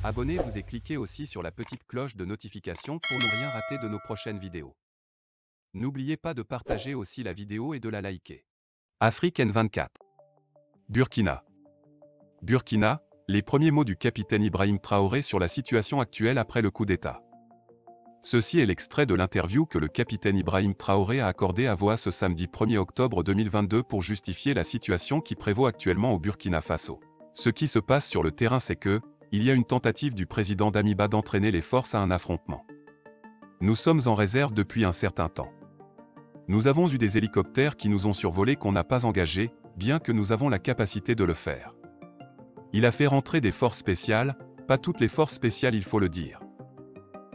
Abonnez-vous et cliquez aussi sur la petite cloche de notification pour ne rien rater de nos prochaines vidéos. N'oubliez pas de partager aussi la vidéo et de la liker. Afrique N24. Burkina. Burkina, les premiers mots du capitaine Ibrahim Traoré sur la situation actuelle après le coup d'État. Ceci est l'extrait de l'interview que le capitaine Ibrahim Traoré a accordé à VOA ce samedi 1er octobre 2022 pour justifier la situation qui prévaut actuellement au Burkina Faso. Ce qui se passe sur le terrain, c'est que, il y a une tentative du président Damiba d'entraîner les forces à un affrontement. Nous sommes en réserve depuis un certain temps. Nous avons eu des hélicoptères qui nous ont survolés qu'on n'a pas engagés, bien que nous avons la capacité de le faire. Il a fait rentrer des forces spéciales, pas toutes les forces spéciales, il faut le dire.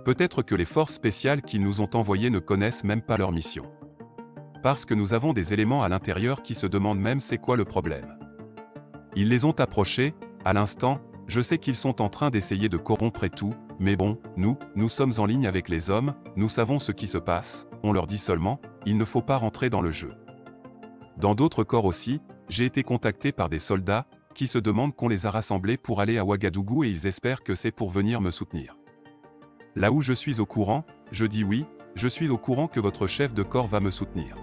Peut-être que les forces spéciales qu'ils nous ont envoyées ne connaissent même pas leur mission. Parce que nous avons des éléments à l'intérieur qui se demandent même c'est quoi le problème. Ils les ont approchés, à l'instant, je sais qu'ils sont en train d'essayer de corrompre et tout, mais bon, nous sommes en ligne avec les hommes, nous savons ce qui se passe, on leur dit seulement, il ne faut pas rentrer dans le jeu. Dans d'autres corps aussi, j'ai été contacté par des soldats, qui se demandent qu'on les a rassemblés pour aller à Ouagadougou et ils espèrent que c'est pour venir me soutenir. Là où je suis au courant, je dis oui, je suis au courant que votre chef de corps va me soutenir.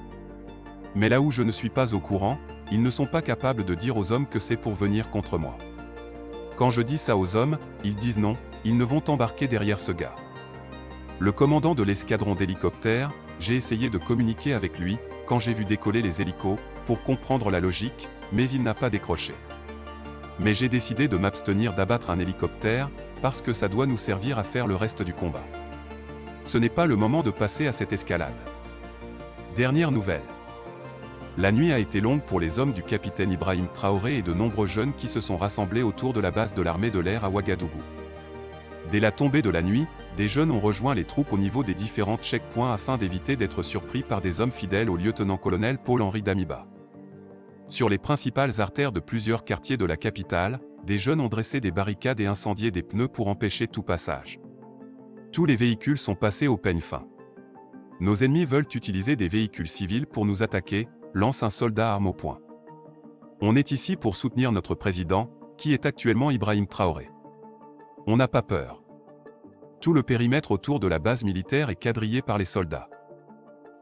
Mais là où je ne suis pas au courant, ils ne sont pas capables de dire aux hommes que c'est pour venir contre moi. Quand je dis ça aux hommes, ils disent non, ils ne vont embarquer derrière ce gars. Le commandant de l'escadron d'hélicoptères, j'ai essayé de communiquer avec lui, quand j'ai vu décoller les hélicos, pour comprendre la logique, mais il n'a pas décroché. Mais j'ai décidé de m'abstenir d'abattre un hélicoptère, parce que ça doit nous servir à faire le reste du combat. Ce n'est pas le moment de passer à cette escalade. Dernière nouvelle. La nuit a été longue pour les hommes du capitaine Ibrahim Traoré et de nombreux jeunes qui se sont rassemblés autour de la base de l'armée de l'air à Ouagadougou. Dès la tombée de la nuit, des jeunes ont rejoint les troupes au niveau des différents checkpoints afin d'éviter d'être surpris par des hommes fidèles au lieutenant-colonel Paul-Henri Damiba. Sur les principales artères de plusieurs quartiers de la capitale, des jeunes ont dressé des barricades et incendié des pneus pour empêcher tout passage. Tous les véhicules sont passés au peigne fin. Nos ennemis veulent utiliser des véhicules civils pour nous attaquer, lance un soldat arme au poing. On est ici pour soutenir notre président, qui est actuellement Ibrahim Traoré. On n'a pas peur. Tout le périmètre autour de la base militaire est quadrillé par les soldats.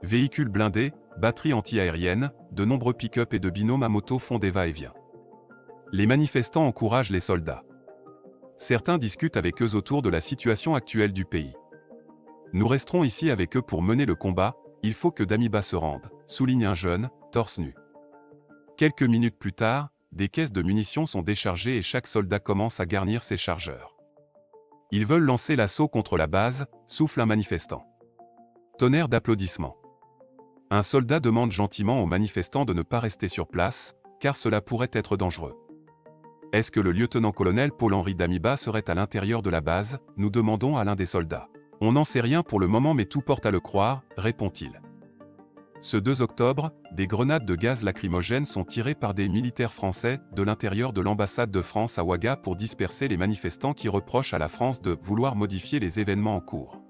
Véhicules blindés, batteries anti-aériennes, de nombreux pick-up et de binômes à moto font des va-et-vient. Les manifestants encouragent les soldats. Certains discutent avec eux autour de la situation actuelle du pays. Nous resterons ici avec eux pour mener le combat, il faut que Damiba se rende, souligne un jeune, torse nu. Quelques minutes plus tard, des caisses de munitions sont déchargées et chaque soldat commence à garnir ses chargeurs. Ils veulent lancer l'assaut contre la base, souffle un manifestant. Tonnerre d'applaudissements. Un soldat demande gentiment aux manifestants de ne pas rester sur place, car cela pourrait être dangereux. Est-ce que le lieutenant-colonel Paul-Henri Damiba serait à l'intérieur de la base, nous demandons à l'un des soldats. On n'en sait rien pour le moment mais tout porte à le croire, répond-il. Ce 2 octobre, des grenades de gaz lacrymogène sont tirées par des militaires français de l'intérieur de l'ambassade de France à Ouaga pour disperser les manifestants qui reprochent à la France de vouloir modifier les événements en cours.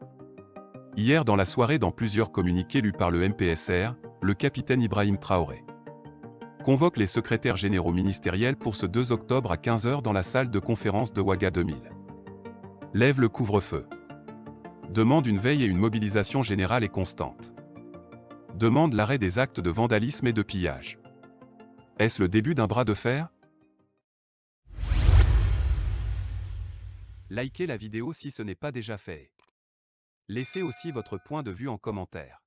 Hier dans la soirée, dans plusieurs communiqués lus par le MPSR, le capitaine Ibrahim Traoré convoque les secrétaires généraux ministériels pour ce 2 octobre à 15 h dans la salle de conférence de Ouaga 2000. Lève le couvre-feu. Demande une veille et une mobilisation générale et constante. Demande l'arrêt des actes de vandalisme et de pillage. Est-ce le début d'un bras de fer? Likez la vidéo si ce n'est pas déjà fait. Laissez aussi votre point de vue en commentaire.